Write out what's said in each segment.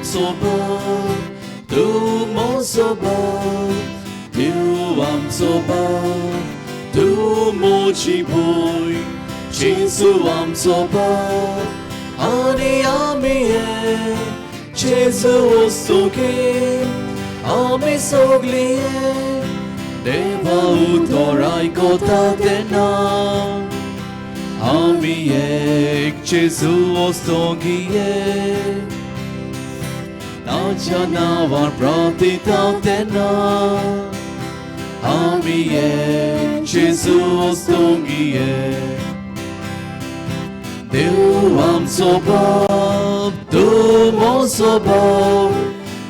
sobat, tu mon sobat, tu am sobat, tu mo chiboy, Jesu am sobat, ani amiye, Jesu ostoke, ami sogliye, Deva utorai kota dena, amiye, Jesu ostogiye. Navar pratita tena, amiye, Jesus dongiye. Deu am sobab, du mon sobab,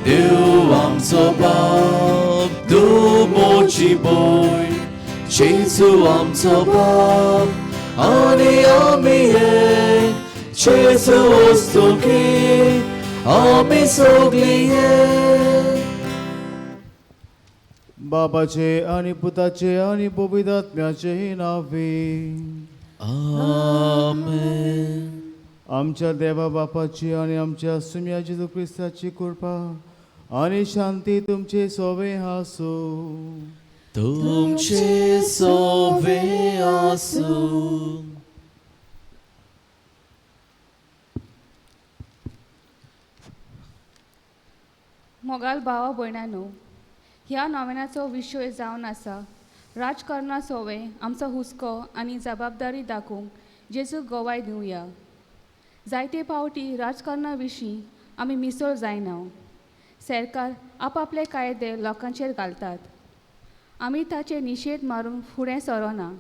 Deu am sobab, du mochi boy, Jesus am sobab, ani amiye, Jesus dongiye. आम्ही सोगलीये. बाबाचे आणि पुताचे आणि पवित्रात्म्याचे नावे आमेन. आमच्या देवा बापाची आणि आमच्या सुम्या जेजू ख्रिस्ताची कृपा आणि शांती तुमचे सोवे आसो. तुमचे सोवे आसो. मोगाल भावा भयणांनो, ह्या नोवेनाचो विशय जावन आसा राजकारणा सोवे आमचो हुस्को आनी जबाबदारी दाखोवंक जेजू गोवाय दिवया. जायते फावटी राजकारणा विशीं आमी मिसळ जायना. सरकार आपआपले कायदे लोकांचेर घालतात. आमी ताचे निशेध मारून फुडें सरोना.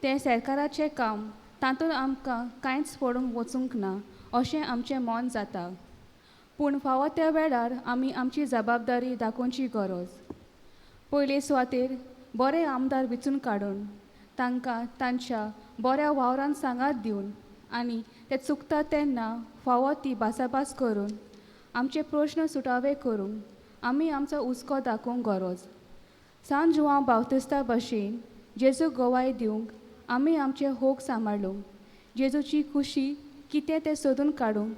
तें सरकाराचें काम, तातूंत आमकां कांयच पडूंक वचूंक ना अशें आमचें मन जाता. पूण फावो त्या वेळार आमी आमची जबाबदारी दाखोवची गरज. पयले सुवातेर बरे आमदार वेंचून काडून तांकां तांच्या बऱ्या वावरान सांगात दिवन आनी ते चुकता तेन्ना फावो ती भासाभास करून आमचे प्रश्न सुटावे करूंक आमी आमचो हुस्को दाखोवंक गरज. सान जुआंव बावतिस्ता भशेन जेजू गोवाय दिवंक आमी आमचे होक सांबाळूंक जेजूची खुशी कितें तें सोदून काडूंक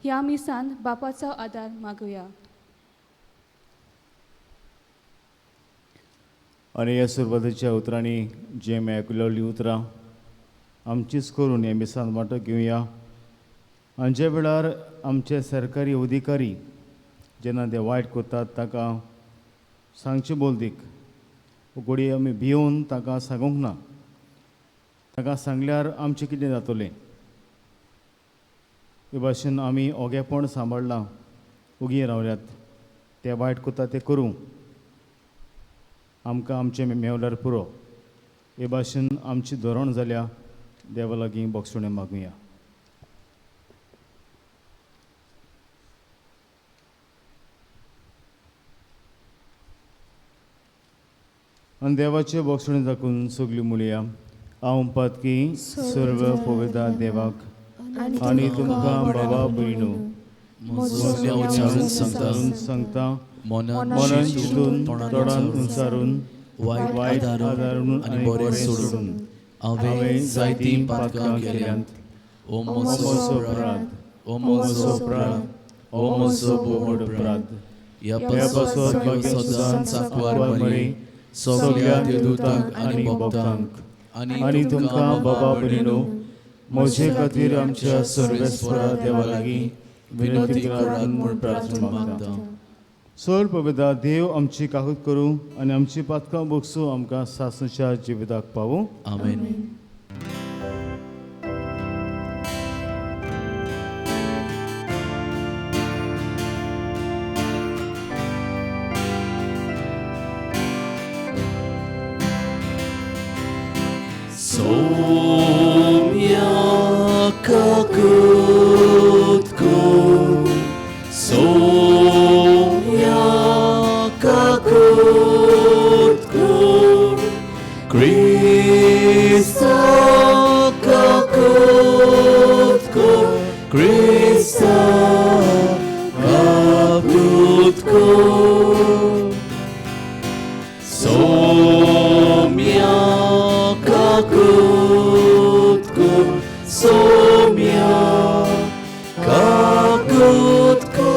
ह्या मिसान बापाचो आदार मागुया. आणि ह्या सुरवातीच्या उतरांनी जे आयकुलेली उतरां आमचीच करून ह्या मिसान वांटो घेवया. आनी जे वेळार आमचे सरकारी अधिकारी जेन्ना ते वायट करतात ताका सांगचे बोलदीक घोडी आमी भिवून ताका सांगूंक ना. ताका सांगल्यार आमचें कितें जातलें. हे भाशेन आमी ओगेपण सांबाळलां, उगी रावल्यात. ते वायट कोता ते करूं, आमकां आमचें मेवल्यार पुरो. हे भाशेन आमची धोरण जाल्या देवा लागीं बोगसुणें मागुया. आनी देवाचे बोगसुणें दाखून सगळीं म्हणया. हांव पातकी सर्व पवित्र देवाक आणि तुमकां बाबा भयणू सांगता मनान चिंतून तोंडान उंचारून वायट आदारून आनी बरें सोडून हांवें जायतीं पातकां केल्यांत. ओ म्हजो अपराध, ओ म्हजो अपराध, ओ म्हजो बोड अपराध. ह्या पासत सदां सांकवार मरे सगळ्या देवदूतांक आनी भक्तांक आनी तुमकां बाबा भयणू म्हजे खातीर आमच्या सर्वेस्परा देवा लागीं विनंती करात म्हूण प्रार्थना मागता. सर पवित्र देव आमची काकूत करूं आनी आमची पातकां बोगसूं आमकां सासणच्या जिविताक पावूं. आमेन. Somia kakutku, Somia kakutku, Krista kakutku, Krista kakutku, Somia kakutku, Somia kakutku.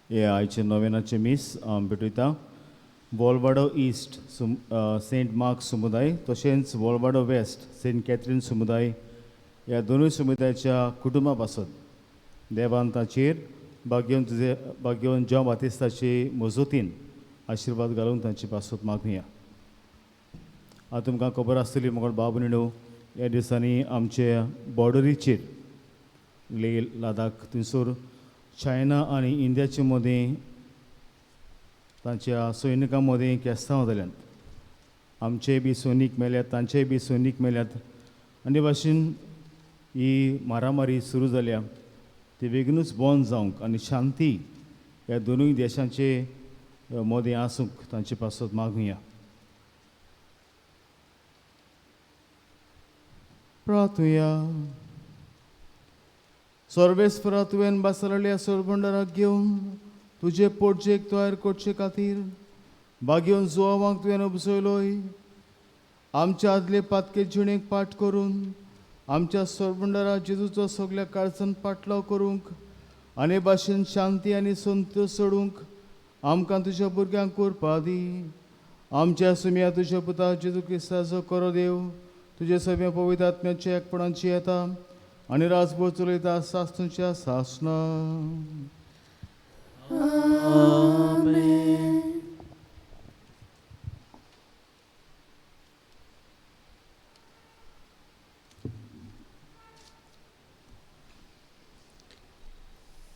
हे आयचे नोवेनाचे मीस भेटयता वॉलवाडो ईस्ट सेंट मार्क समुदाय तशेंच वॉलवाडो वेस्ट सेंट कॅथरीन समुदाय ह्या दोनूय समुदायाच्या कुटुंबा पासत देवान ताचेर भाग्यवन जॉन बातिस्ताचे मजतीन आशिर्वाद घालून तांची पासत मागुया. आतां तुमकां खबर आसतली मोगोड बाब भयणीनो, ह्या दिसांनी आमचे बॉर्डरीचेर लेह लडाख थंयसर चायना आनी इंडियाचे मदें तांच्या सैनिकां मदें केस्तांव जाल्यात. आमचे बी सैनीक मेल्यात, तांचेय बी सैनीक मेल्यात. आनी भाशेन ही मारामारी सुरू जाल्या ती बेगीनूच बंद जावंक आनी शांती ह्या दोनूय देशांचे मदें आसूंक तांचे पासत मागुया. प्रार्थुया. सर्वेस्परा तुवें बासरल्या सोरबंडराक घेवन तुजे पोटजेक तयार करचे खातीर भाग्यवन जुवांक तुवें उपसयलोय. आमच्या आदले पातके जिणेक पाठ करून आमच्या सोरबंडरा जेजूचो सगळ्या काळजान पाटलाव करूंक आनी भाशेन शांती आनी संतोश सोडूंक आमकां तुज्या भुरग्यांक करपा दी. आमच्या सुम्या तुज्या पुता जेजू क्रिस्ताचो करो देव तुजे सगळे पवित्र आत्म्याचे एकपणांची येता आनी राजभर चलयता सासणूच्या सासना.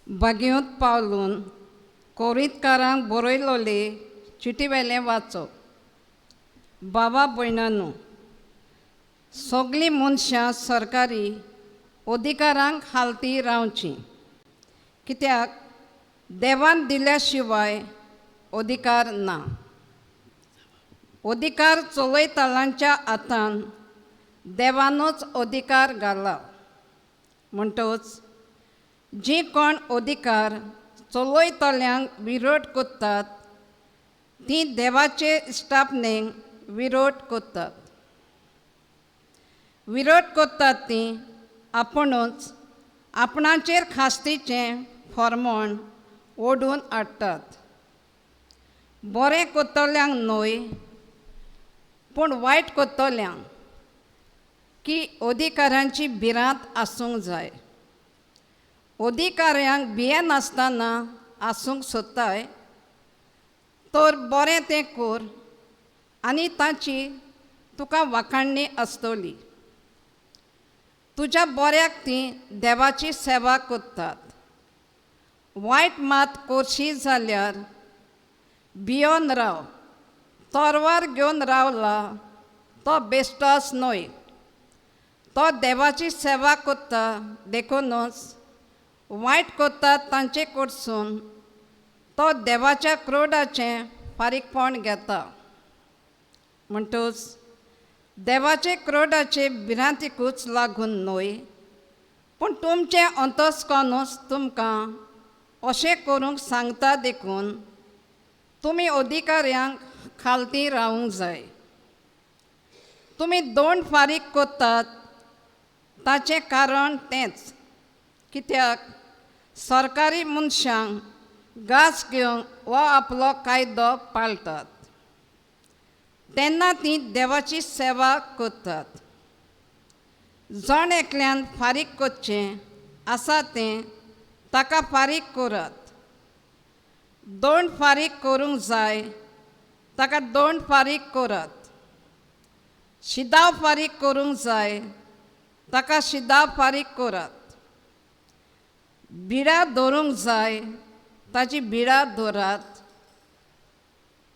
बागेंत पावलून कोरीतकारांक बरयलोले चिटी वेलें वाचप. बाबा भयणांनो, सगळीं मनशां सरकारी अधिकारांक हालती रावचीं, कित्याक देवान दिल्या शिवाय अधिकार ना. अधिकार चलयतालांच्या हातान देवानूच अधिकार घाला. म्हणटच जी कोण अधिकार चलयतल्यांक विरोध करतात ती देवाचे इश्टापणेक विरोध करतात. विरोध करतात ती आपुणूच आपणाचेर खास्तीचें फर्मोण ओडून हाडटात. बरें करतल्यांक न्हय पूण वायट करतल्यांक की अधिकारांची भिरांत आसूंक जाय. अधिकाऱ्यांक भिये नासतना आसूंक सोदताय तर बरें तें कर आनी ताची तुका वाखाणणी आसतली. तुज्या बऱ्याक ती देवाची सेवा करतात. वायट मात करशी जाल्यार भियोन राव. तोरवार घेवन रावला तो बेश्टोस न्हय. तो देवाची सेवा करता देखूनच वायट करतात तांचे कडसून तो देवाच्या क्रोधाचें फारीकपण घेता. म्हणटच देवाचे क्रोधाचे भिरांतीकूच लागून न्हय पूण तुमचें अंतस्कनूच तुमकां अशें करूंक सांगता देखून तुमी अधिकाऱ्यांक खालती रावूंक जाय. तुमी दोंड फारीक करतात ताचें कारण तेंच, कित्याक सरकारी मनशांक घास घेवंक वा आपलो कायदो पाळटात तेन्ना ती देवाची सेवा करतात. जण एकल्यान फारीक करचें आसा तें ताका फारीक करात. दोंड फारीक करूंक जाय ताका दोंड फारीक करात. शिदाव फारीक करूंक जाय ताका शिदाव फारीक करात. भिडा धरूंक जाय ताची भिडा धरात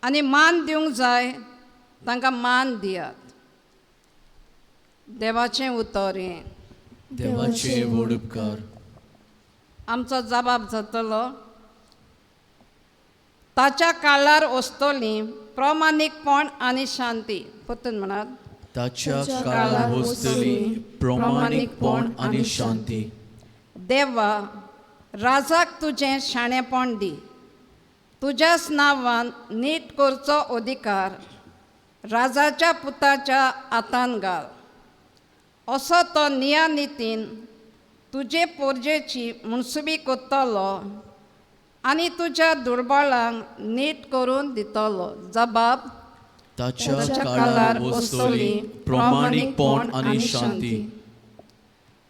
आनी मान दिवंक जाय तांकां मान दियात. देवाचें उतर हें. देवाचे व्हड उपकार. आमचो जबाब जातलो ताच्या काळार वस्तली प्रमाणीकपण आनी शांती. परतून म्हणात. ताच्या काळार वस्तली प्रमाणीकपण आनी शांती. देवा, राजाक तुजें शाणेपण दी. तुज्याच नांवान नीट करचो अधिकार राजाच्या पुताच्या हातान घाल. असो तो नियानितीन तुजे पोरजेची मुनसुबी करतलो आनी तुज्या दुर्बळांक नीट करून दितलो. जबाब ताच्या काळार वस्तली प्रामाणिकपण आणि शांती.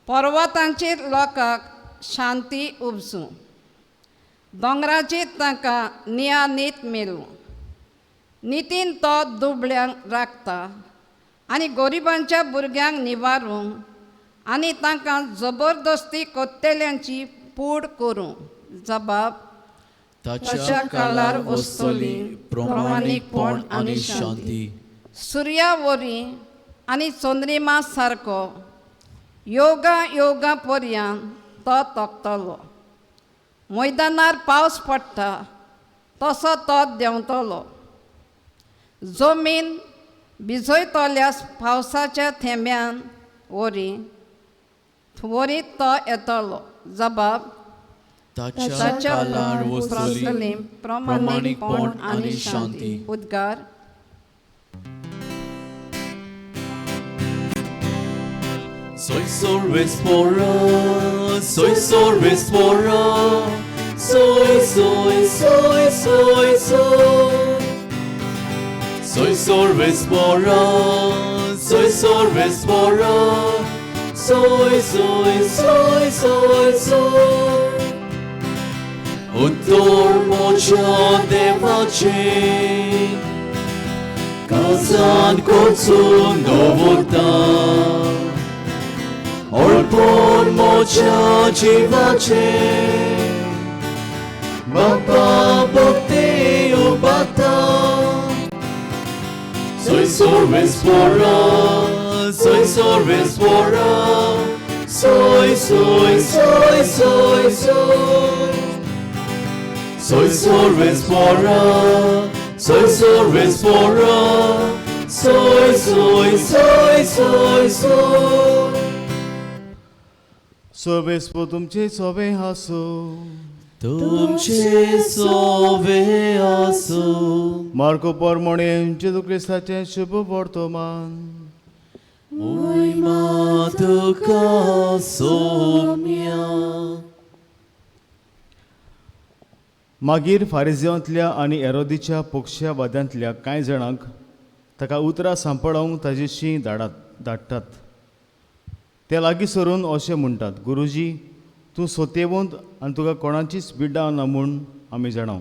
पर्वतांचेर लोकांक शांती उपसूं, दोंगराचेर तांकां नियानीत मेलूं. नितीन तो दुबळ्यांक राखता आनी गरिबांच्या भुरग्यांक निवारूंक आनी तांकां जबरदस्ती कोत्तेल्यांची पूड करूं. जबाब ताच्या काळार वस्तली प्रामाणिकपण आणि शांती. सुर्या वरी आनी चंद्रिमा सारको योगा योगा पर्यंत तो तोखतलो. मैदानार पावस पडटा तसो तो देंवतलो. जमीन भिजयतल्यास पावसाच्या थेंब्यान वरी तो येतलो. जबाब ताच्या काळार वस्तली प्रामाणिकपण आणि शांती. उद्गार Soy sorvespora, soy sorvespora, soy, soy, soy, soy, soy. Soy sorvespora, soy sorvespora, soy, soy, soy, soy, soy. Uttor mocia devace, kazan kocun dovota. Orpon mocia dziwacie, Baba bhakti ubata. Soy sorvespora, soy sorvespora, soy, soy, soy, soy, soy. Soy sorvespora, soy sorvespora, soy, soy, soy, soy, soy. सोबेस्पो तुमचे सोबे हासो, तुमचे सोवे आसो. Marco पोरमोणे जेजू क्रिस्ताचे शुभ वर्तमान. महिमा तुका सोम्या. मागीर फारिजियांतल्या आनी हेरोदीच्या पक्षवाद्यांतल्या कांय जाणांक ताका उतरां सांपळोवंक ताजेशी धाडटात. ते लागीं सरून अशें म्हणटात, गुरुजी, तूं सोतेवंत आनी तुका कोणाचीच बिड्डां ना म्हूण आमी जाणाव.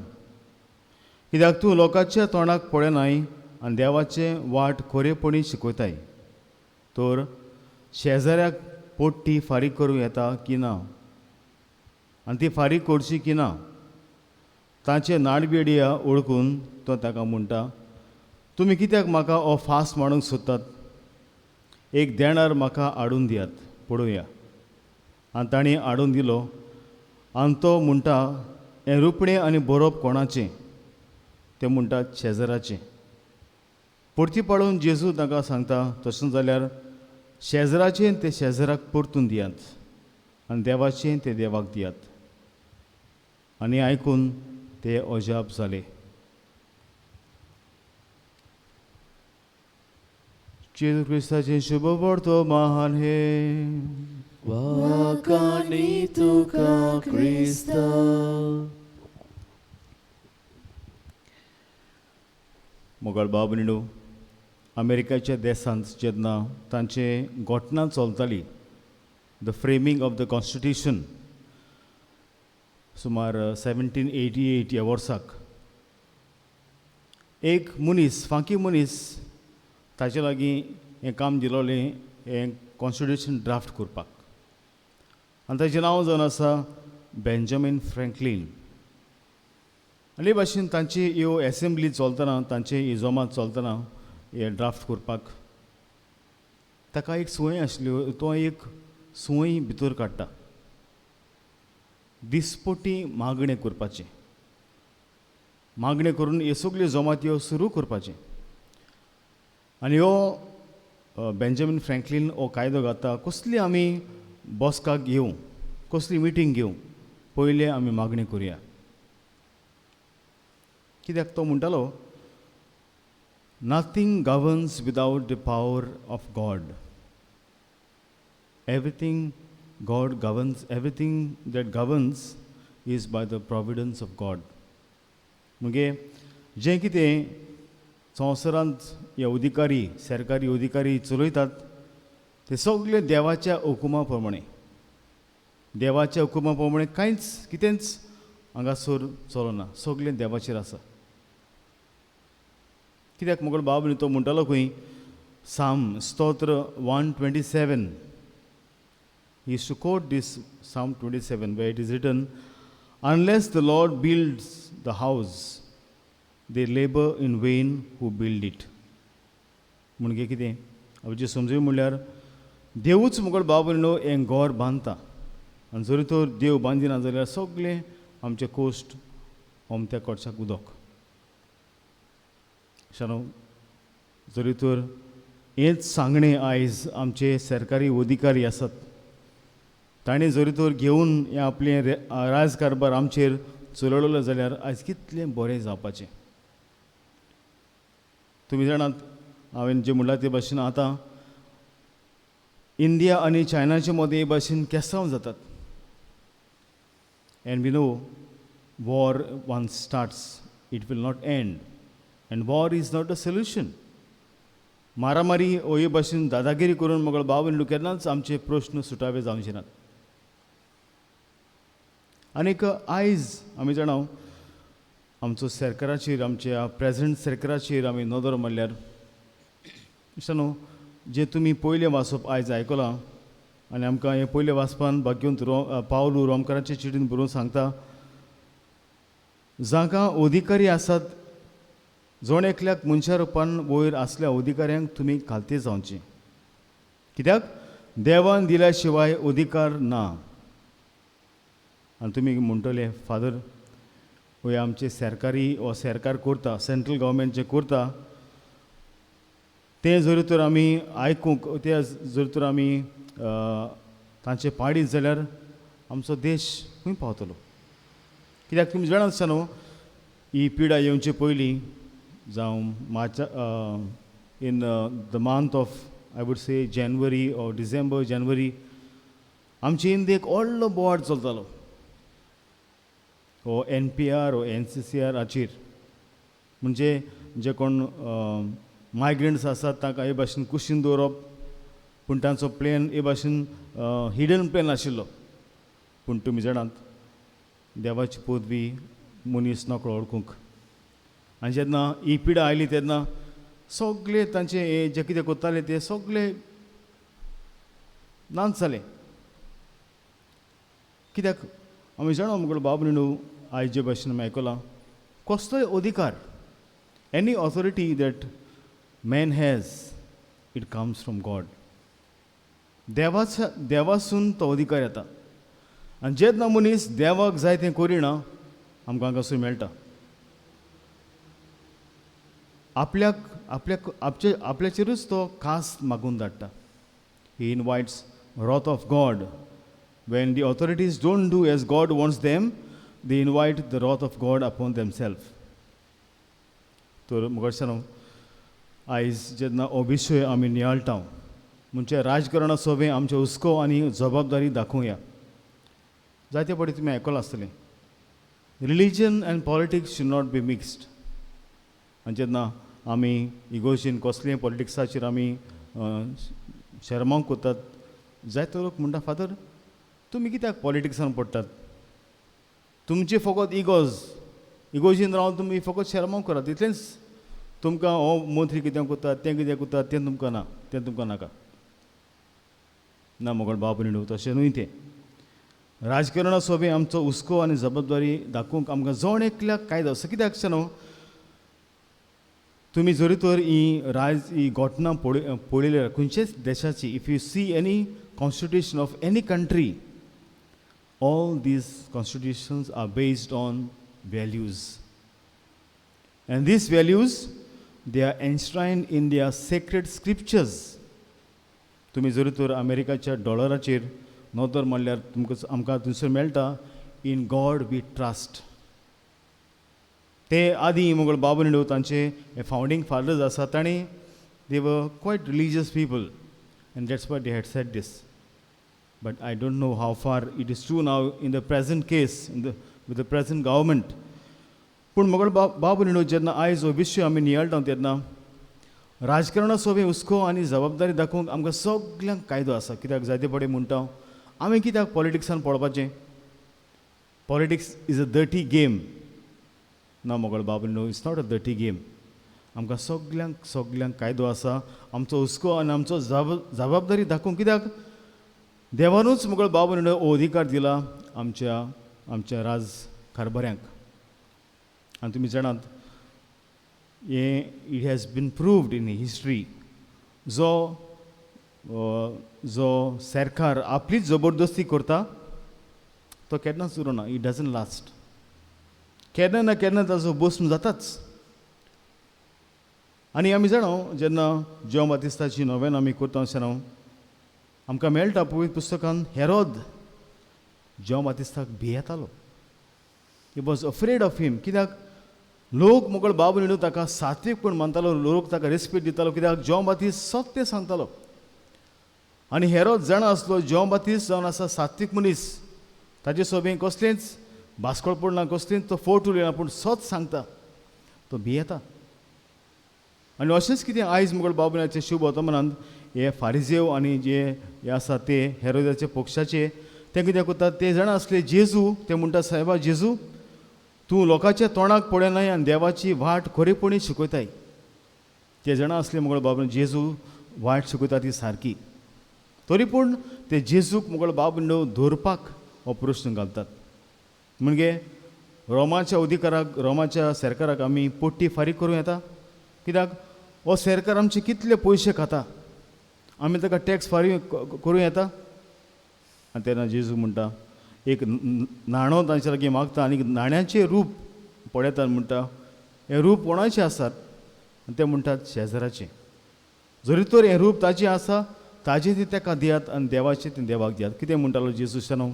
कित्याक तूं लोकांच्या तोंडाक पळयनाय आनी देवाचें वाट खरेपणी शिकयताय. तर शेजाऱ्याक पोट्टी फारीक करूं येता की ना आनी ती फारीक करची की ना तांचे नाडबेडया ओळखून तो ताका म्हणटा, तुमी कित्याक म्हाका हो फास मारूंक सोदतात? एक देणार म्हाका हाडून दियात, पळोवया. आनी ताणें हाडून दिलो आनी तो म्हणटा, हें रुपणें आनी बरोवप कोणाचें? ते म्हणटात, शेजाराचें. परती पळोवन जेजू ताका सांगता, तशें जाल्यार शेजाराचें ते शेजाराक परतून दियात आनी देवाचें ते देवाक दियात. आनी आयकून ते अजाप जाले. जेजू क्रिस्ताचें शुभ वर्तमान हे. वाकानी तुका क्रिस्ता. मोगाळ बाबनीडो, अमेरिकेच्या देशांत जेन्ना तांचे घटना चलताली, the framing of the constitution, सुमार 1788 ह्या वर्साक एक मनीस, फांकी मनीस, ताचे लागीं हें काम दिलोलें हें कॉन्स्टिट्यूशन ड्राफ्ट करपाक. आनी ताचें नांव जावन आसा बेंजामीन फ्रँकलीन. आनी भाशेन तांची ह्यो एसेंब्ली चलतना, तांचे इजोमात चलतना हें ड्राफ्ट करपाक ताका एक सुवाळी आशिल्ल्यो. तो एक सुवाळी भितर काडटा, दिसपट्टी मागणें करपाचें. मागणें करून ह्यो सगल्यो जमात्यो सुरू करपाचें. आनी हो बेंजामीन फ्रँकलीन हो कायदो घालता, कसली आमी बसकाक घेवं, कसली मिटींग घेवं, पयलें आमी मागणी करुया. कित्याक तो म्हणटालो, nothing governs without the power of God. Everything God governs, everything that governs is by the Providence of God. म्हणजे जें कितें संवसारांत हे अधिकारी सरकारी अधिकारी चलयतात ते सगळे देवाच्या हुकुमा प्रमाणे, देवाच्या हुकुमा प्रमाणे कांयच कितेंच हांगासर चलना, सगळें देवाचेर आसा. कित्याक मुगल बाब तो म्हणटालो खंय साम स्तोत्र 127. He used to quote this Psalm 27 where it is written, unless the Lord builds the house, they labor in vain who build it. म्हणजे कितें हांवें समजूय म्हणल्यार देवूच मुगल बाबून हें घर बांदता आनी जरी तर देव बांदिना जाल्यार सगळें आमचें कोश्ट ओमत्या कडच्याक उदक. शानो जरी तर हेंच सांगणें आयज आमचे सरकारी अधिकारी आसात ताणें जरी तर घेवन हें आपलें राजकारभार आमचेर चलयलो जाल्यार आयज कितलें बरें जावपाचें. तुमी जाणात हांवें जें म्हणलां ते भाशेन आतां इंडिया आनी चायनाचे मदें हे भाशेन केसांव जातात. And we know war once starts it will not end and war is not a solution. मारामारी हो हे भाशेन दादागिरी करून मुगल बाबून केन्नाच आमचे प्रश्न सुटावे जावचे नात. आनीक आयज आमी जाणाव आमचो सरकाराचेर आमच्या प्रेझेंट सरकाराचेर आमी नदर मारल्यार न्हू जें तुमी पयलें वाचप आयज आयकलां आनी आमकां हें पयलें वाचपान भाग्यवंत पावलू रोमकाराचे चिडीन बरोवन सांगता, जांकां अधिकारी आसात जोण एकल्याक मनशा रुपान वयर असल्या अधिकाऱ्यांक तुमी घालते जावचें. कित्याक देवान दिल्या शिवाय अधिकार ना. आनी तुमी म्हणटले फादर हे आमचे सरकारी वा सरकार करता, सेंट्रल गव्हर्मेंट जें करता तें जरी तर आमी आयकूंक तें जरी तर आमी तांचे पाडीत जाल्यार आमचो देश खंय पावतलो. कित्याक तुमी जाणात आसता न्हू ही पिडा येवचे पयलीं जावं March in the month of I would say जानेवारी ऑर डिसेंबर जानेवारी आमचे इंडियेक व्हडलो बोवाड चलतालो हो NPR ओ NCCR हाचेर. म्हणजे जे कोण मायग्रंट्स आसात तांकां हे भाशेन कुशीन दवरप, पूण तांचो प्लॅन हे भाशेन हिडन प्लॅन आशिल्लो. पूण तुमी जाणात देवाची पदवी मनीस नकळो ओळखूंक. आनी जेन्ना ही पिडा आयली तेन्ना सगळे तांचे हे जे कितें करताले ते सगळे नाच जाले. कित्याक आमी जाणा मुगल बाबू न्हू आयज जे भाशेन आमी आयकलां कसलोय अधिकार any authority that man has it comes from God. देवासून तो अधिकार येता आनी जेन्ना मनीस देवाक जाय तें करिना आमकां हांगासर मेळटा. आपल्याचेरूच तो खास मागून धाडटा. ही इनवायट्स wrath of God. When the authorities don't do as God wants them, they invite the wrath of God upon themselves. तर मुखारच्यान आयज जेन्ना हो विशय आमी नियाळटा म्हणजे राजकारणा सोबे आमचे हुस्को आनी जबाबदारी दाखोवया. जायते फावटी तुमी आयकलां आसतलें religion end politics should not be mixed. आनी जेन्ना आमी इगोर्जीन कसलेंय पॉलिटिक्साचेर आमी शर्मांक कोतात जायते लोक म्हणटा फादर तुमी कित्याक पॉलिटिक्सान पडटात, तुमचे फकत इगोजीन रावन तुमी फकत शर्मांक करात, इतलेंच तुमकां हो मंत्री कितें कोता तें कितें कोता तें तुमकां ना, तें तुमकां नाका. ना मोगळ बाब न्हू तशें न्हय तें. राजकारणा सोबे आमचो हुस्को आनी जबाबदारी दाखोवंक आमकां जण एकल्याक कायदो असो कित्याक न्हू तुमी जरी तर ही घटना पळयल्यार खंयचेच देशाची if you see any constitution of any country all these constitutions are based on values and these values they are enshrined in their sacred scriptures. तुम्ही जरी तर अमेरिकाच्या डॉलराचेर नदर मारल्यार आमकां थंयसर मेळटा इन गॉड वी ट्रस्ट. ते आदी मोगळ बाबू न्हू तांचे फावंडींग फादर्स आसा तांणी they were quite religious people and that's why they had said this. But I don't know how far it is true now in the present case, in the with the present government. पूण मोगळ बाब भयणीनो, जेन्ना आयज हो विशय आमी नियाळटा तेन्ना राजकारणा सोबे हुस्को आनी जबाबदारी दाखोवंक आमकां सगल्यांक कायदो आसा. कित्याक जायते फावटी म्हणटा आमी कित्याक पॉलिटिक्सान पळोवपाचें, politics is a dirty game. ना मोगळ बाब भयणीनो, it's not a dirty game. आमकां सगल्यांक कायदो आसा आमचो हुस्को आनी आमचो जबाबदारी दाखोवंक. कित्याक देवानूच मोगळ बाब भयणीनो हो अधिकार दिला आमच्या राजकारभाऱ्यांक. आनी तुमी जाणात it has been proved in history जो सरकार आपलीच जबरदस्ती करता तो केन्नाच उरना. It doesn't last. केन्ना ना केन्ना ताजो भस्म जाताच. आनी आमी जाणा जेन्ना जॉन बातिस्ताची नोवेल आमी करता आसतना आमकां मेळटा पवित्र पुस्तकान हेरोद जॉन बातिस्ताक भियेतालो. He was afraid of him. कित्याक लोक मोगळ बाब भयणीनो ताका सात्वीकपण मानतालो, लोक ताका रेस्पेक्ट दितालो. कित्याक जॉन बातिस्त सत्य सांगतालो. आनी हेरोद जाणा आसलो जॉन बातिस्त जावन आसा सात्वीक मनीस, ताजे सोबें कसलेंच भास्कळपण ना, कसलेंच तो फोट उलयना, पूण सत सांगता. तो भियेता. आनी अशेंच कितें आयज मोगळ बाब भयणाचे शुभ वर्तमानांत हे फारिजेव आनी जे आसा ते हेरोदाचे पक्षाचे ते कितें करतात, ते जाणा आसले जेजू, ते म्हणटा सायबा जेजू तूं लोकांच्या तोंडाक पडयनाय आनी देवाची वाट खरेपणी शिकयताय. ते जाणा आसले मोगळ बाब जेजू वाट शिकयता ती सारकी. तरी पूण ते जेजूक मोगळ बाब भयणीनो धरपाक हो प्रश्न घालतात. म्हणजे रोमाच्या अधिकाराक, रोमाच्या सरकाराक आमी पोट्टी फारीक करूं येता. कित्याक हो सरकार आमचे कितले पयशे खाता, आमी ताका टॅक्स फारीक करूं येता. आनी तेन्ना जेजू म्हणटा, एक नाणो तांचे लागीं मागता आनी नाण्याचें रूप पळयता आनी म्हणटा हें रूप कोणाचें आसात, आनी ते म्हणटात शेजाराचें. जरी तर हें रूप ताचें आसा ताजें ती ताका दियात आनी देवाचें ती देवाक दियात. कितें म्हणटालो जेजू न्हू,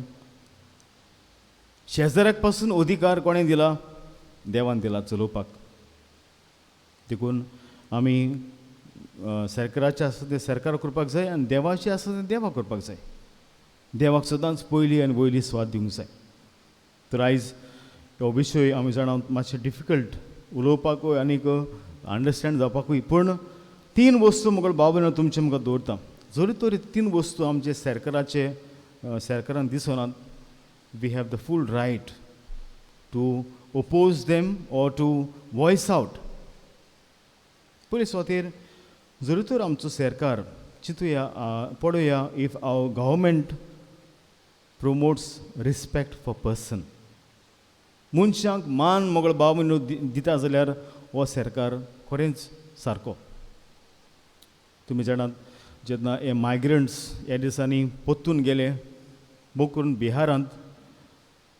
शेजाऱ्याक पासून अधिकार कोणें दिला, देवान दिला चलोवपाक. देखून आमी सरकाराचें आसा तें सरकार करपाक जाय आनी देवाचें आसा तें देवाक करपाक जाय. देवाक सदांच पयली आनी वयली स्वाद दिवंक जाय. तर आयज हो विशय आमी जाणा मातशें डिफिकल्ट उलोवपाकूय आनीक अंडरस्टँड जावपाकूय. पूण 3 वस्तू मोगळ बाब भयणीनो तुमचे म्हाका दवरता. जरी तर 3 वस्तू आमचे सरकारान दिसनात, we have the full right to oppose them or to voice out. पयले सुवातेर जरी तर आमचो सरकार चिंतुया, पळोवया, if our government promotes respect for person, मनशांक मान मोगळ बाब भयणीनो दिता जाल्यार हो सरकार खरेंच सारको. तुमी जाणात जेन्ना हे मायग्रंट्स ह्या दिसांनी पोत्तून गेले, बूक करून बिहारांत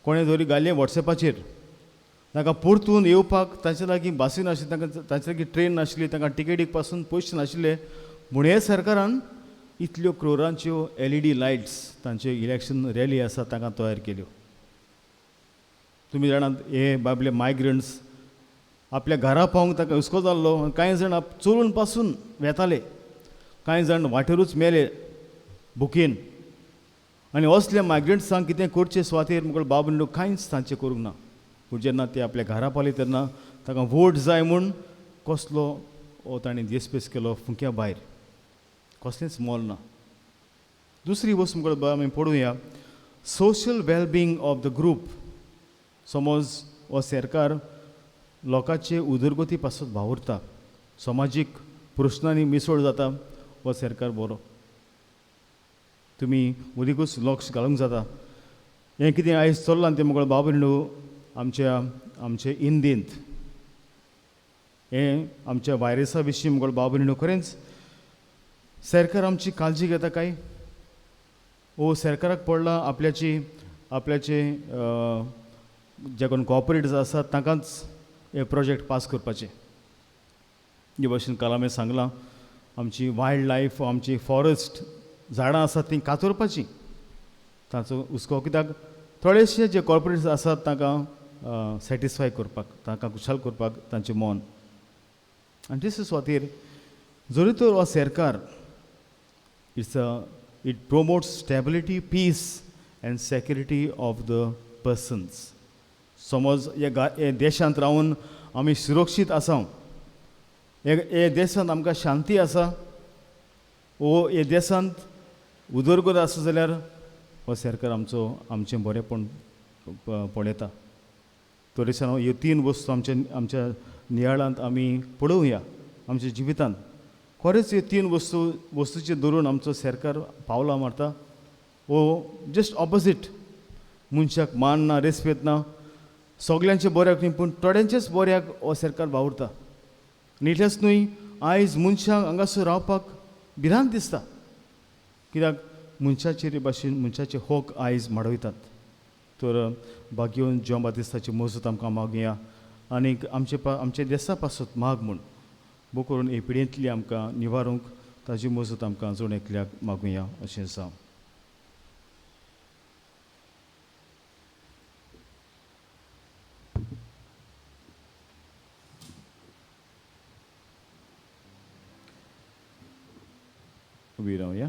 कोणें जरी घालें वॉट्सॅपाचेर, ताका परतून येवपाक तांचे लागीं बासी नाशिल्ली, तांकां तांचे लागीं ट्रेन नाशिल्ली, तांकां टिकेटीक पासून पयशे नाशिल्ले. म्हूण हे सरकारान इतल्यो क्रोरांच्यो LED लायट्स तांचे इलेक्शन रॅली आसा तांकां तयार केल्यो. तुमी जाणात हे बाबले मायग्रंट्स आपल्या घरा पावूंक ताका हुस्को जाल्लो. कांय जाण चलून पासून वेताले, कांय जाण वाटेरूच मेले बुकेन. आनी असल्या मायग्रंट्सांक कितें करचें सुवातेर मोगळ बाब भयणीनो कांयच तांचें करूंक ना. पूण जेन्ना ते आपल्या घरा पावले तेन्ना ताका वोट जाय म्हूण कसलो हो ताणें देस्पेस केलो फुंक्या भायर, कसलेंच मोल ना. दुसरी वस्त मुखार आमी पळोवया, social wellbeing of the group. समज हो सरकार लोकांचे उदरगती पासून वावुरता, समाजीक प्रश्नांनी मिसळ जाता, हो सरकार बरो. तुमी उदीकूच लक्ष घालूंक जाता. हें कितें आयज चल्लां तें मुखार बाब भयणीनो आमचे इंडियेंत हें आमच्या वायरसा विशीं मुखार बाब भयणीनो खरेंच सरकार आमची काळजी घेता काय? ओ सरकाराक पडला आपल्याचे जे कोण कॉर्पोरेट्स आसात तांकांच हे प्रोजेक्ट पास करपाचे. जे भाशेन काल हांवें सांगलां, आमची वायल्ड लायफ, आमची फॉरेस्ट झाडां आसात ती कातरपाची, ताचो हुस्को. कित्याक थोडेशे जे कॉर्पोरेट्स आसात तांकां सॅटिस्फाय करपाक, तांकां खुशाल करपाक तांचें मन. आनी दिस सुवातेर जरी तर हो सरकार it promotes stability, peace and security of the persons. समज हे देशांत रावून आमी सुरक्षीत आसा, हे देशांत आमकां शांती आसा, वो हे देशांत उदरगत आसा जाल्यार हो सरकार आमचें बरेंपण पळयता. तरेसान ह्यो 3 वस्तू आमच्या नियाळांत आमी पळोवया आमच्या जिवितांत. खरेंच ह्यो 3 वस्तूचेर धरून आमचो सरकार पावलां मारता. वो जस्ट ऑपोजीट, मनशाक मान ना, रेस्पेद ना, सगल्यांचे बऱ्याक न्ही पूण थोड्यांचेच बऱ्याक हो सरकार वावुरता. आनी इतलेंच न्हय, आयज मनशांक हांगासर रावपाक भिरांत दिसता, कित्याक मनशाचे भाशेन मनशाचे हक आयज माडवयतात. तर भाग्यवन जॉन बातिस्ताची मजत आमकां मागुया आनीक आमचे देशा पासत माग म्हूण बो करून हे पिडेंतली आमकां निवारूंक ताजी मजत आमकां जोड एकल्याक मागुया अशें आसा. उबी रावया.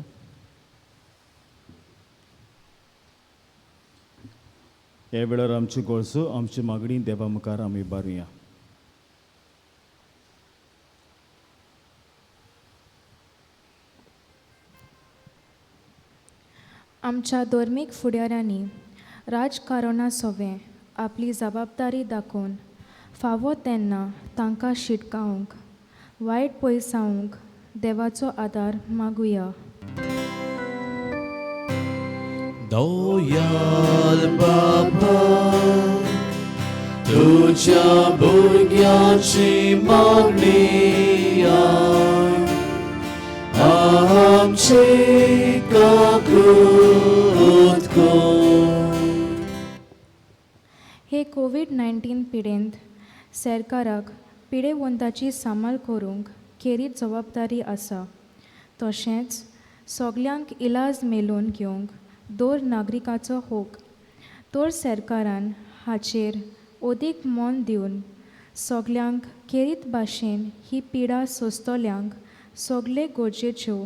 ह्या वेळार आमची गोळसो आमची मागणी देवा मुखार आमी बारुया. आमच्या धर्मीक फुडाऱ्यांनी राजकारणां सोवें आपली जबाबदारी दाखोवन फावो तेन्ना तांकां शिटकावंक, वायट पयसावंक देवाचो आदार मागुया. दयाल बाबा, तुझ्या भुरग्याची मागणी आमचे काकूत कर. हे कोविड-19 पिडेंत सरकाराक पिडेवंताची सांबाळ करूंक खेरीत जबाबदारी आसा. तशेंच सगल्यांक इलाज मेळोवन घेवंक दर नागरिकाचो हक. तर सरकारान हाचेर अदीक मोल दिवन सगल्यांक खेरीत भाशेन ही पिडा सोंसतल्यांक सगळे गरजेच्यो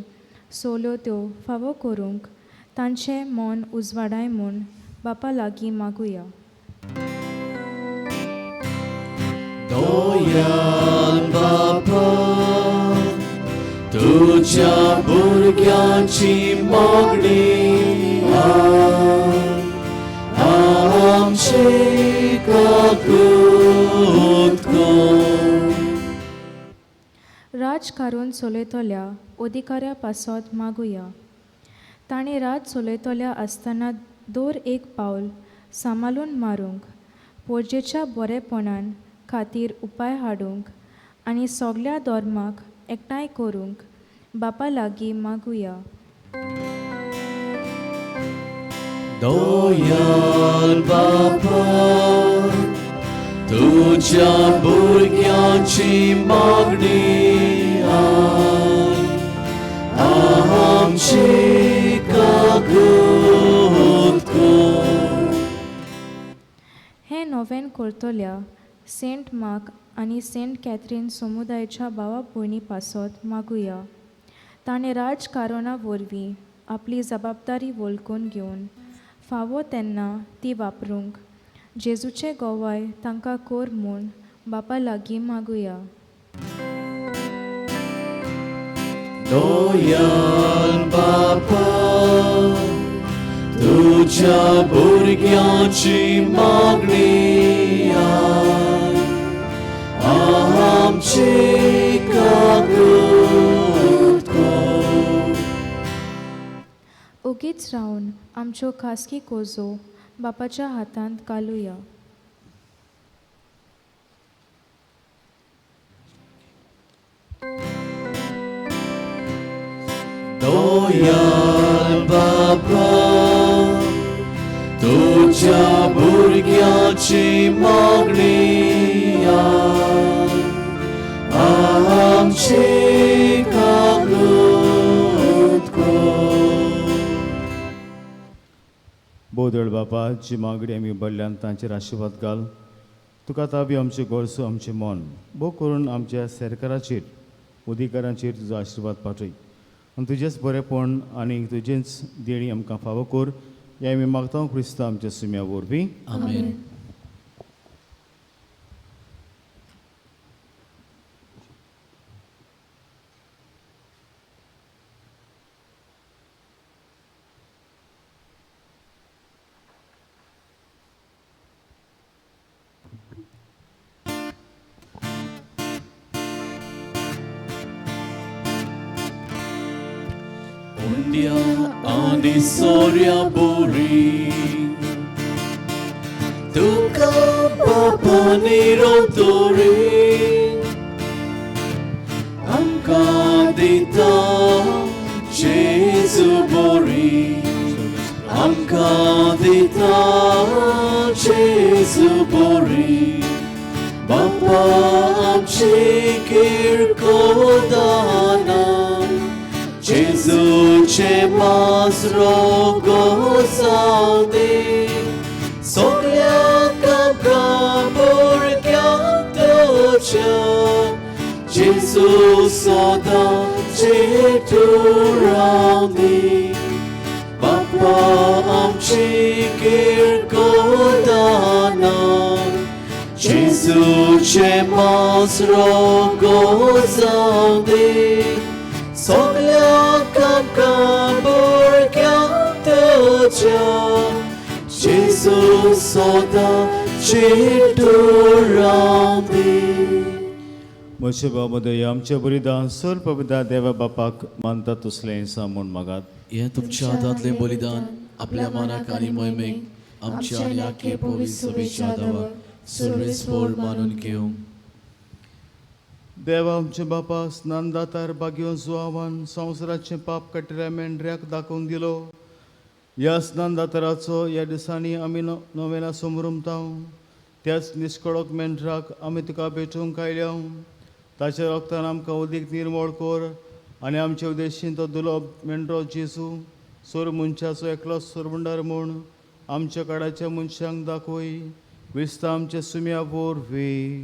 सवलत्यो फावो करूंक तांचें मन उजवाडाय म्हूण बापा लागीं मागुया. दयाल बाबा, तुझ्या भुरग्याची मागणी आमचे काकूत कर. राजकारण चलयतल्या अधिकाऱ्या पासत मागुया. ताणें राज चलयतल्या आसतना दर एक पावल सांबाळून मारूंक, पोरजेच्या बरेपणान खातीर उपाय हाडूंक आनी सगल्या धर्माक एकठांय करूंक बापा लागीं मागुया. दयाल बाबा, तुझ्या भुरग्याची मागणी आमचे काकूत कर. हें नोवेन करतल्या सेंट मार्क आनी सेंट कॅथरीन समुदायाच्या भावा भयणी पासत मागुया. ताणें राजकारणां वरवीं आपली जबाबदारी वळखून घेवन फावो तेन्ना ती वापरूंक जेजूचें गोवाय तांकां कोर म्हूण बापा लागीं मागुया. दयाल बाबा, तुझ्या भुरग्याची मागणी आमचे काकूत कर. ओगीच रावन आमच्यो खासगी कोजो बापाच्या हातांत घालुया. दयाल बाबा, तुझ्या भुरग्याची मागणी आमचे काकूत कर. बोदळ बापाची मागणी आमी बदल्यान तांचेर आशिर्वाद घाल. तुका ताबी आमचे गोरसो आमचें मन बो करून आमच्या सरकाराचेर अधिकाऱ्यांचेर तुजो आशिर्वाद पाठय आनी तुजेंच बरेंपण आनी तुजेंच देणी आमकां फावो कर. हें आमी मागता क्रिस्तांव आमच्या सुम्या वरवीं. आमेन. Ondia ani soria buri Tuka papa nirotori Amka dita Jesu buri Amka dita Jesu buri Bapa amchi kirkodanan Jesu che masro gozaldi Soglia kapkabur kyantocha Jesu soda cheturandi Bapa amchi kirkodanan Jesu che masro gozaldi Soglia kapkabur kyantocha Jesu soda cheturandi म्हजे बाबदय आमचे बलिदान स्वल्प पिता देवा बापाक मानता तसलें सांगून मागात हे तुमच्या हातांतलें बलिदान आपल्या मनाक आनी मोहिमेक आमच्या आनी आख्खे पवित्र सभेच्या दावा सर्वेस्पर मानून घेवंक देवा आमचे बापा स्नानदातार भाग्यो जुआवान संवसाराचें पाप कटऱ्या मेंढऱ्याक दाखोवन दिलो ह्या स्नानदाताराचो ह्या दिसांनी आमी नवेना समरुमताव त्याच निश्कळोक मेंढराक आमी तुका भेटूंक आयल्या ताच्या रक्तान आमकां उदीक निर्मळ कर आनी आमचे उद्देशीन तो दुलोब मेंढरो जेजू सोर मनशाचो एकलो सोरबुंडार म्हूण आमच्या काळाच्या मनशांक दाखोय विस्ता आमच्या सुम्या वरवीं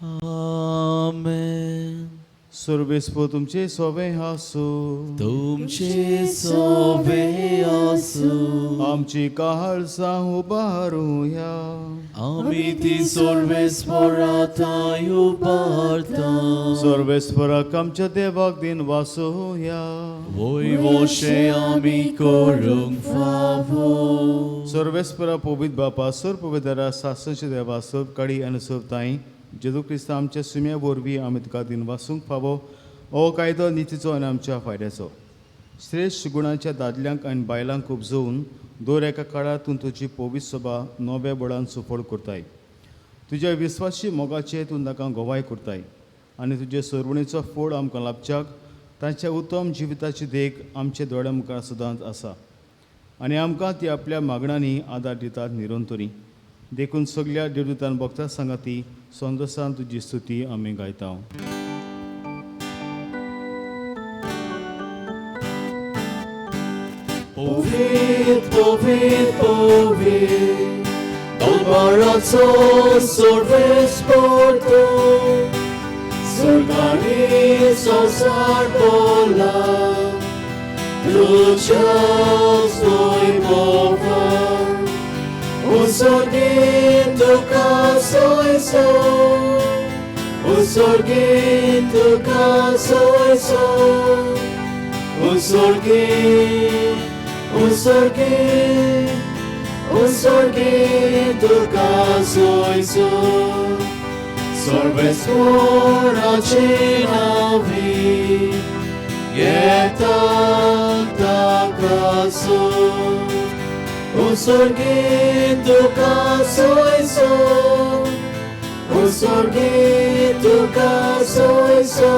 आमेन सर्वेस्पो तुमचे सोबे आसूं तुमचे सोबे आसूं आमची काळजां उबारुया आमी ती सर्वेस्परांताय उबारता सर्वेस्पराक आमच्या देवाक दिन वासुया वोशे आमी करूंक फावो सर्वेस्परा पवित्र बापा सोर पवित्रा सासूचे देवा सोब काडी आनी सोब ताई जेजू क्रिस्त आमच्या सुम्या वरवीं आमी तुका दिन वासूंक फावो हो कायदो नितीचो आनी आमच्या फायद्याचो श्रेश्ठ गुणाच्या दादल्यांक आनी बायलांक उपजोवन दर एका काळांतून तुजी पवित्र सभा नव्या बळान सुफळ करताय तुज्या विस्वासी मोगाचे तूं ताका गोवाय करताय आनी तुजे सरवणीचो फळ आमकां लाभच्याक तांच्या उत्तम जिविताची देख आमचे दोळ्या मुखार सदांच आसा आनी आमकां ती आपल्या मागणांनी आदार दितात निरंतरी देखून सगळ्या देवदूतान भक्तां सांगाती संतोशान तुजी स्तुती आमी गायता Povid, povid, povid Dolbaraco sorvesporto Sorgani sosar pola Lucias noi bova Usorgito casoi so Usorgito casoi so Usorgito casoi so Sorvespora cenavi Ieta ta caso Usorgito casoi so Usorgito casoi so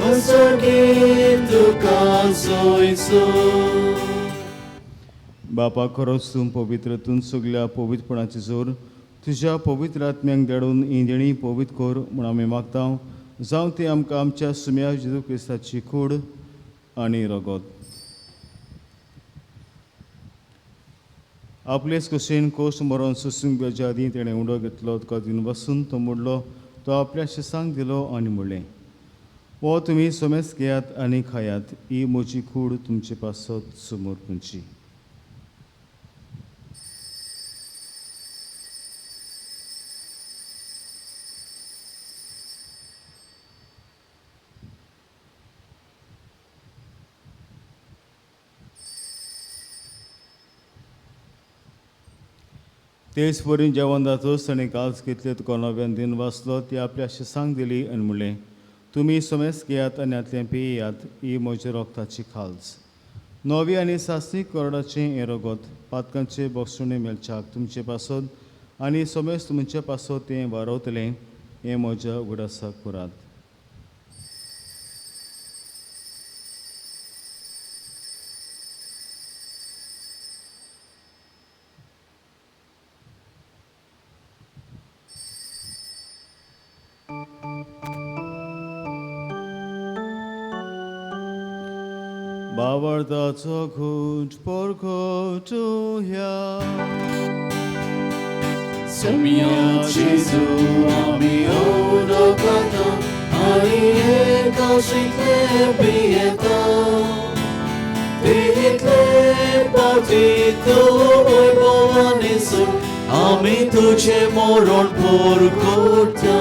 Usorgito casoi so बापा खरोच तूं पवित्रतून सगळ्या पवित्रपणाची जोर तुज्या पवित्र आत्म्यांक धाडून ही देणी पवित्र कर म्हूण आमी मागता जावं ती आमकां आमच्या सुम्या जेजू क्रिस्ताची कूड आनी रगत आपलेच कुशीन कोश्ट मरोन सुसूंक बेच्या आदीं तेणें उडो घेतलो तुका दिन वसून तो मोडलो तो आपल्या शिसांक दिलो आनी म्हणलें हो तुमी सोमेस घेयात आनी खायात ही म्हजी कूड तुमचे पासत समोर खंयची तेच परीन जेवण जातोच ताणें काल्स घेतले तुका नव्यान दिन वाचलो ती आपल्या सांग दिली आनी म्हणलें तुमी सोमेस घेयात आनी आतलें पियेयात ही म्हज्या रोगताची खाल्स नवी आनी सासणी कोरडाचें हें रगत पातकांचे बोक्षणे मेलच्याक तुमचे पासत आनी सोमेस तुमचे पासत तें वारवतलें हें म्हज्या उगडासाक करात बावळताचो खूट पोरखोटू ह्या Somiya Jesu ami odokata ani eka shikle priyata Tihitle patito oi bhavanisu ami tuje moron porkota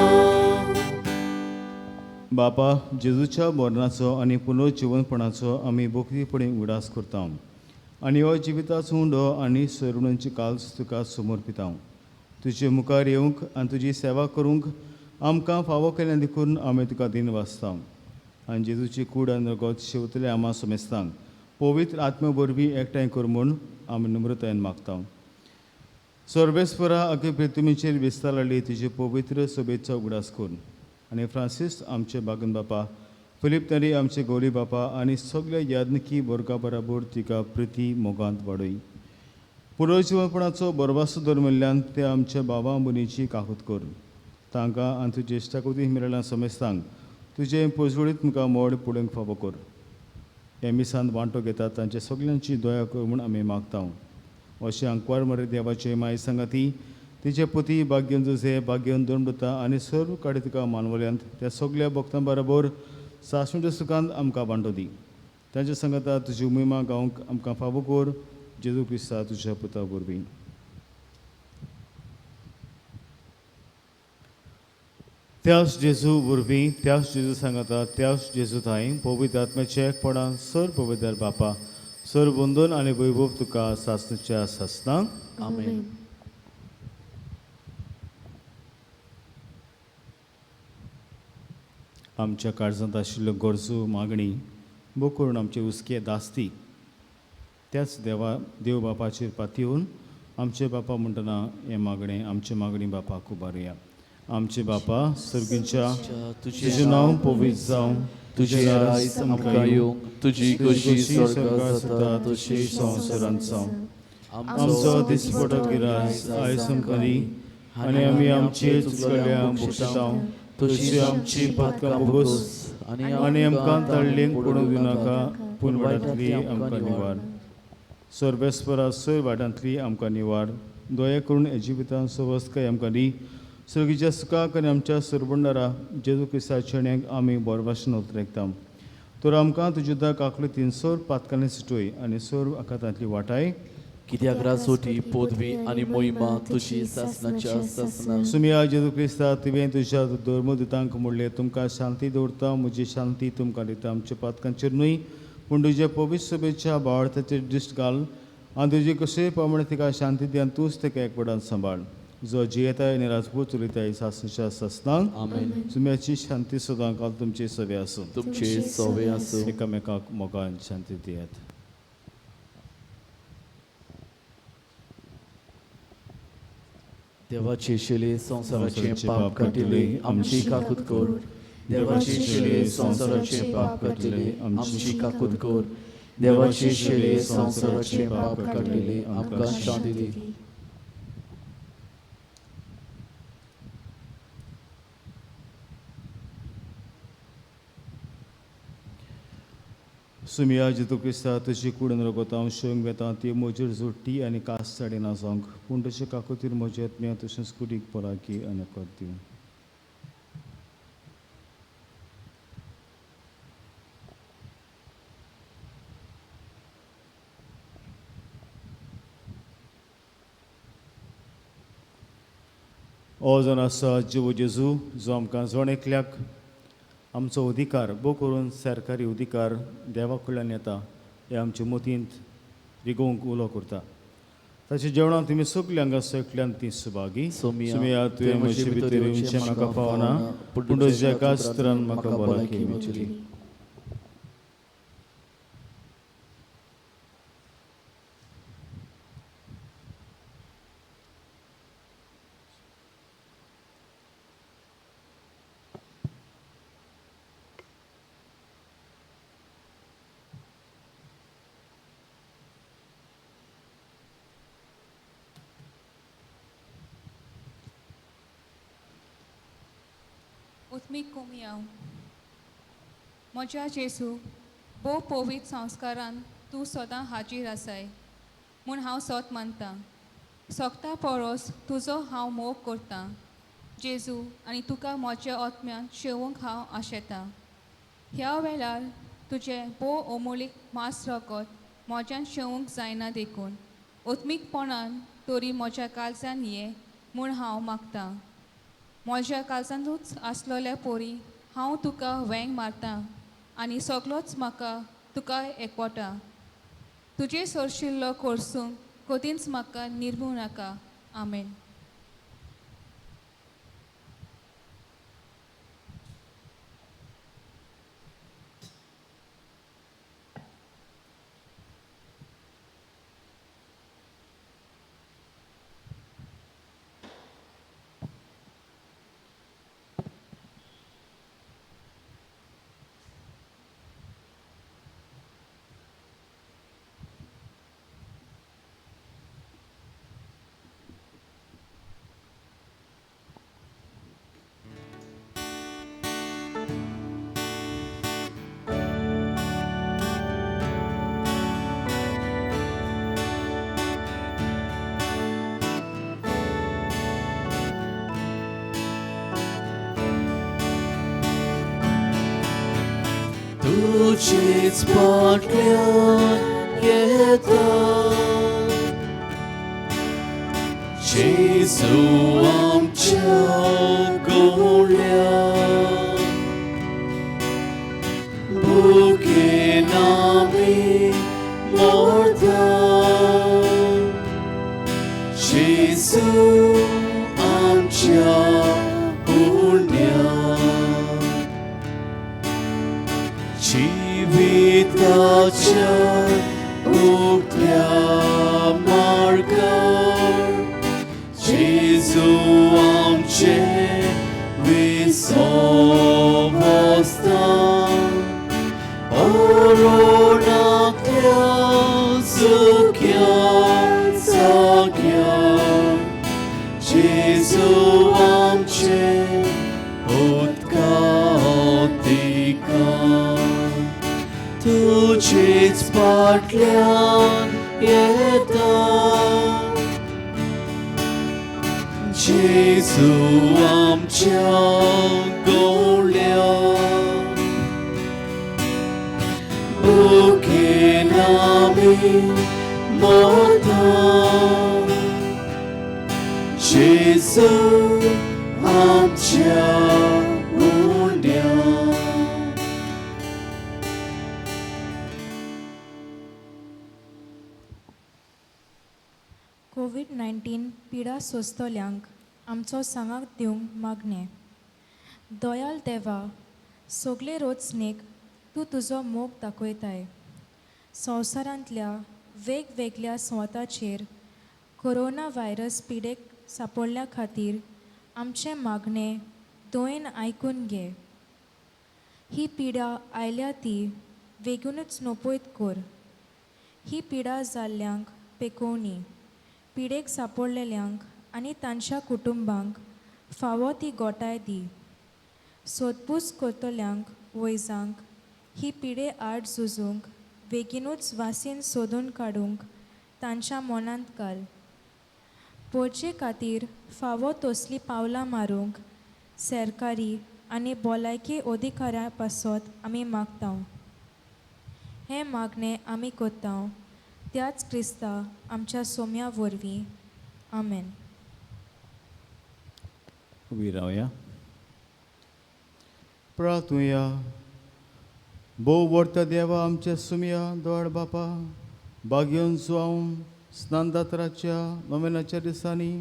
बापा जेजूच्या मरणाचो आनी पुनर्जीवनपणाचो आमी भोगतीपणी उडास करता आनी हो जिविताचो उंडो आनी सरुणांची काल्स तुका समर्पिता तुजे मुखार येवंक आनी तुजी सेवा करूंक आमकां फावो केलें देखून आमी तुका दिन वाचता आनी जेजूची कूड आनी रगत शेवतले आमा समेस्तांक पवित्र आत्मे वरवीं एकठांय कर म्हूण आमी नम्रतायेन मागता सर्वेस्परा अगे पृथ्वीचेर विस्तारली तुजे पवित्र सभेचो उगडास कर आनी फ्रांसीस आमचे बागन बापा फिलीप तरी आमचे गौरी बापा आनी सगळ्या यादनिकी वर्गा बराबर तिका प्रिती मोगांत वाडय पुनर्जीवनपणाचो बरवासो दरमिल्ल्यान ते आमच्या बाबा मुनीची काकूत कर तांकां आनी तुजे इश्टाकुती मेळ्ळ्या समेस्तांक तुजे पोजवळीत तुमकां मोड पुडेंक फावो कर हे मिसांत वांटो घेतात तांचे सगळ्यांची दया कर म्हूण आमी मागता अशें अंकवार मरे देवाचे माय सांगाती तिचे पती भाग्यन जुजे भाग्यन दंडुता आनी सर्व काडे तुका मानवल्यांत त्या सगळ्या भक्तां बरोबर सासणच्या सुखांत आमकां वांटो दी तांच्या सांगाता तुजी उमिमा गावंक आमकां फावो कर जेजू क्रिस्ता तुज्या पुता वरवीं त्याच जेजू वरवीं त्याच जेजू सांगाता त्याच जेजू थंय पवित्र आत्म्याचे एकपणान सर पवित्र बापा सर वंदन आनी वैभव तुका सासणच्या सासनांक Amen. आमच्या काळजांत आशिल्ल्यो गरजो मागणी बो करून आमचे हुस्के दास्ती त्याच देव बापाचेर पातयेवन आमचे बापा म्हणटना हें मागणें आमचे मागणी बापाक उबारुया आमचे बापा सर्गींच्या तुजें नांव पवित्र जावं तुजें राज आमकां येवंक तुजी कशी स्वर्गांत जाता तशी संवसारांत जावं आमचो दिसपटो गिराय आयज आमकां दी आनी आमी आमचे चुकल्यांक भोगतांव तशी आमची पातकां भोगूस आनी आमकां तळ्ळेंक पडूंक दिनाका पूण वाटांतली आमकां निवार सर्वेस्परा सर वाटांतली आमकां निवार दया करून हे जिवितांत सवस्काय आमकां दी सर्गीच्या सुखाक आनी आमच्या सरभंडारा जेजू क्रिस्ताच्या शेण्याक आमी बरभाशेन उतरायता तर आमकां तुज्या काकली 300 पातकांनी सुटय आनी सर आकांतांतली वाटाय कित्याक रासोटी पदवी आनी मोहिमा तुजी सासनाच्या सासना सुमिया जेजू क्रिस्ता तुवें तुज्या धर्मदुतांक म्हणलें तुमकां शांती दवरता म्हजी शांती तुमकां दिता आमच्या पातकांचेर न्हय पूण तुज्या पवित्र सभेच्या भावार्थाचेर दिश्ट घाल आनी तुजे कशे प्रमाणे तिका शांती दी आनी तूंच ताका एकवटान सांबाळ जो जियेताय आनी राजपूत चलयताय सासनाच्या सासनांक आमेन सुम्याची शांती सदां काल तुमचे सवे आसूं तुमचे सवे आसूं एकामेकाक मोगान शांती दियात देवाचे शिले संसाराचे पाप काटिले आमची काकूत कर देवाचे शिले संसाराचे पाप काटिले आमची काकूत कर देवाचे शिले संसाराचे पाप काटिले आमकां शांती दी सुमिया जेजू क्रिस्ता तशी कूडन रगोता हांव शेवंक वेता ती म्हजेर जोडटी आनी कास साडी ना जावंक पूण तशें काकुतीर म्हजे यत्न तशेंच कुडीक पराकी आनी कर दिवं हो जावन आसा जिवो जेजू जो आमकां जण एकल्याक आमचो अधिकार बो करून सरकारी अधिकार देवा कडल्यान येता हे आमचे मतींत रिगोवंक उलो करता ताच्या जेवणाक तुमी सगल्यांक सकल्यान ती सुभागी सुमिया तुवें म्हजे भितर येवचें म्हाका पावना पूण तुज्या एका सुत्रान म्हाका भलायकी मेळटली. उत्मीक कोमयाव म्हज्या जेसू भोव पवित्र संस्कारान तूं सदां हाजीर आसाय म्हूण हांव सोत मानतां. सोगता परोस तुजो हांव मोग करतां जेजू आनी तुका म्हज्या आत्म्यान शेवूंक हांव आशेतां. ह्या वेळार तुजें भोव अमोलीक मास रगत म्हज्यान शेवूंक जायना देखून उत्मीकपणान तोरी म्हज्या काळजान ये म्हूण हांव मागतां. म्हज्या काळजांतूच आसलोल्या पोरी हांव तुका वेंग मारतां आनी सगलोच म्हाका तुका एकवटा. तुजे सोरशिल्लो कोर्सूंक कधीच म्हाका निर्मू नाका. आमेन. तुझेच फाटल्यान येता जेजू आमच्या गोळ्या भुकेन आमी मरता जेजू आमच्या पुण्यान जिविताच्या उक्त्या मार्गार जेजू आमचे विसवस्तान ओरोनांतल्या सुख्या जाग्यार जेजू आमचे उत्कातिकान तुझेच फाटल्यान येता जेजू आमच्या गोळ्या भुकेन आमी मरता जेजू आमच्या पुण्यान. कोविड-19 पिडा सोंसतल्यांक आमचो सांगाक दिवंक मागणें. दयाल देवा, सगळे रोचणेक तूं तुजो मोग दाखयताय. संवसारांतल्या वेगवेगळ्या सुवातांचेर कोरोना व्हायरस पिडेक सांपडल्या खातीर आमचें मागणें दोयेन आयकून घे. ही पिडा आयल्या ती बेगीनूच नोपयत कर. ही पिडा जाल्ल्यांक पेकोवणी, पिडेक सांपडलेल्यांक आनी तांच्या कुटुंबांक फावो ती गोटाय दी. सोदपूस करतल्यांक वैजांक ही पिडे आड झुजूंक बेगीनूच वासीन सोदून काडूंक तांच्या मनांत घाल. पोरचे खातीर फावो तसलीं पावलां मारूंक सरकारी आनी भलायकी अधिकाऱ्यां पासत आमी मागतांव. हें मागणें आमी कोत्तांव त्याच क्रिस्ता आमच्या सोम्या वरवीं. आमेन. उबी रावया. प्रार्थुया. भोव वर्ता देवा आमच्या सुमया दोड बापा बागयोन सुवांव स्नानदात्राच्या नोवेनाच्या दिसांनी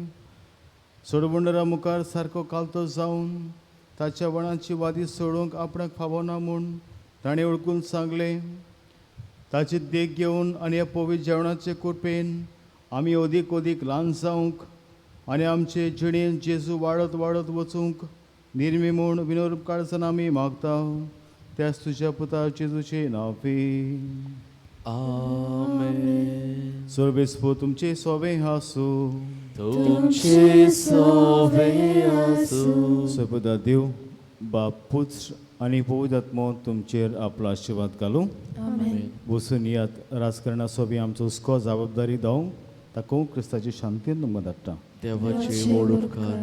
सोडबुंडरा मुखार सारको कालतो जावन ताच्या वणाची वादी सोडूंक आपणाक फावना म्हूण ताणें वळखून सांगलें. ताची देख घेवन आनी ह्या पवित्र जेवणाचे कृपेन आमी अदीक अदीक ल्हान जावंक आनी आमचे जिणेंत जेजू वाडत वाडत वचूंक निर्मी म्हूण विनोद काळजान आमी मागता. त्याच तुज्या पुता जेजूचे नांवे. आमेन. सर्वेस्पो तुमचे सोबे आसूं. तुमचे सोबे आसूं. सपुता देव बाप पुत्र आनी पवित्र आत्मो तुमचेर आपलो आशिर्वाद घालूं. बसून यात राजकारणा सोबी आमचो हुस्को जबाबदारी दावंक ताका क्रिस्ताची शांतीन तुमकां धाडटा. देवाचे व्हड उपकार.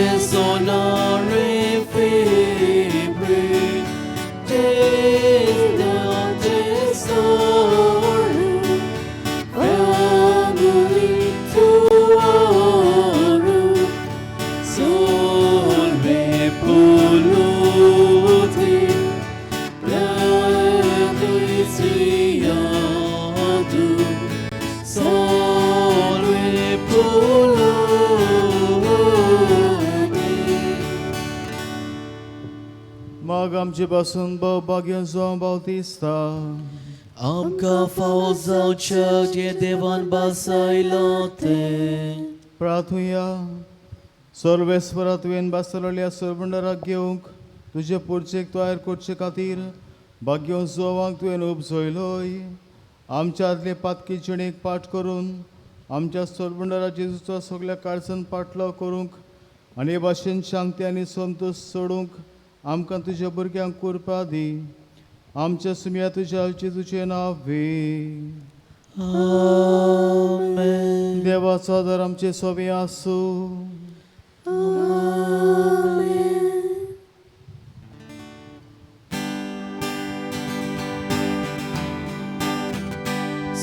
Resonare febre desde tesouro family tuorum solve poluti planetisiadu solve poluti. माग आमचे पासून भाग्य जावं बावतिस्ता. आमकां फावो जावच्या जे देवान बासायलो ते. प्रार्थुया. सर्वेस्परा तुवें बासलेल्या सरबंडराक घेवंक तुजे पुरचेक तयार करचे खातीर भाग्य जोवांक तुवें उपजयलोय. आमच्या आदले पातकी जिणेक पाठ करून आमच्या सरबंडरा जेजूचो सगळ्या काळजान पाटलो करूंक आनी हे भाशेन शांती आनी संतोश सोडूंक आमकां तुज्या भुरग्यांक कृपा दी. आमच्या सुमया तुज्या जेजूचे नांवे. आमेन. देवाचो आदार आमचे सोबे आसूं.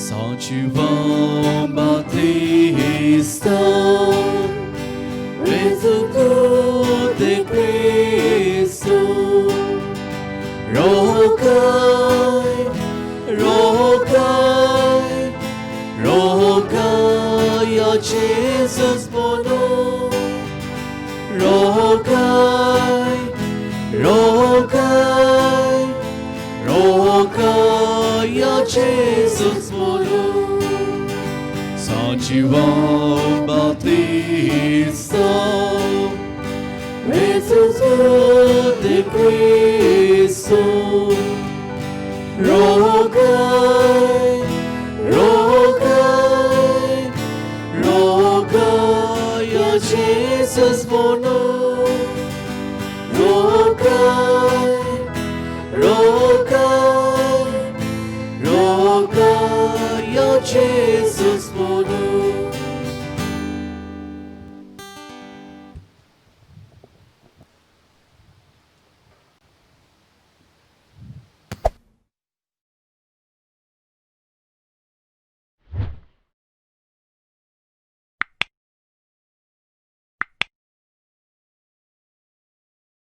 São João Batista, ressuscitou de Cristo, rogai, rogai, rogai a Jesus bono, rogai, rogai, rogai a Jesus bono. São João Batista, ressuscitou de Cristo, rogai, rogai, rogai a Jesus bono, rogai, rogai, rogai a Jesus.